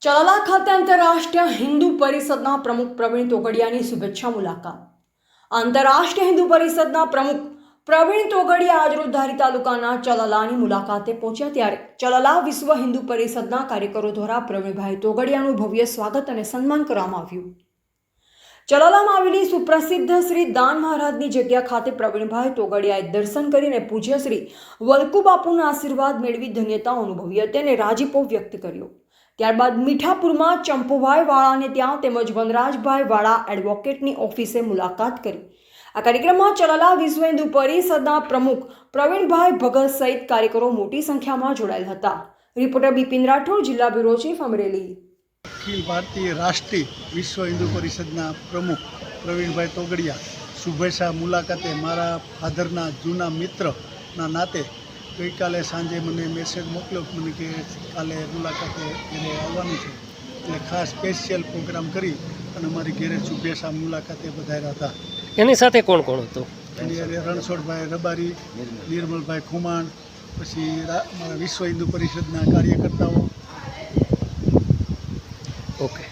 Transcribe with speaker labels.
Speaker 1: ચલાલા ખાતે આંતરરાષ્ટ્રીય હિન્દુ પરિષદના પ્રમુખ પ્રવીણ તોગડિયાની શુભેચ્છા મુલાકાત. આંતરરાષ્ટ્રીય હિન્દુ પરિષદના પ્રમુખ પ્રવીણ તોગડિયા આજરોજ ધારી તાલુકાના ચલાલાની મુલાકાતે પહોંચ્યા ત્યારે ચલાલા વિશ્વ હિન્દુ પરિષદના કાર્યકરો દ્વારા પ્રવીણભાઈ તોગડિયાનું ભવ્ય સ્વાગત અને સન્માન કરવામાં આવ્યું. ચલાલામાં આવેલી સુપ્રસિદ્ધ શ્રી દાન મહારાજની જગ્યા ખાતે પ્રવીણભાઈ તોગડિયાએ દર્શન કરીને પૂજ્ય શ્રી વલ્કુબાપુના આશીર્વાદ મેળવી ધન્યતા અનુભવી હતી અને રાજીપો વ્યક્ત કર્યો. ત્યારબાદ મીઠાપુરમાં ચંપુભાઈ વાળાને ત્યાં તેમજ વનરાજભાઈ વાળા એડવોકેટની ઓફિસે મુલાકાત કરી. આ કાર્યક્રમમાં ચલાલા વિશ્વ હિન્દુ પરિષદના પ્રમુખ પ્રવીણભાઈ ભગત સહિત કાર્યકરો મોટી સંખ્યામાં જોડાયેલ હતા. રિપોર્ટર બિપિન રાઠોડ, જિલ્લા બ્યુરો ચીફ, અમરેલી.
Speaker 2: અખિલ ભારતીય રાષ્ટ્રીય વિશ્વ હિન્દુ પરિષદના પ્રમુખ પ્રવીણભાઈ તોગડિયા શુભેચ્છા મુલાકાતે મારા ફાધરના જૂના મિત્રના નાતે ગઈકાલે સાંજે મને મેસેજ મોકલ્યો મને કે કાલે મુલાકાતે એને આવવાનું છે, એટલે ખાસ સ્પેશિયલ પ્રોગ્રામ કરી અને મારી ઘેરે શુભેચ્છા મુલાકાતે પધાર્યા હતા.
Speaker 3: એની સાથે કોણ કોણ હતું?
Speaker 2: એની રણછોડભાઈ રબારી, નિર્મલભાઈ ખુમાણ, પછી મારા વિશ્વ હિન્દુ પરિષદના કાર્યકર્તાઓ.
Speaker 3: ઓકે.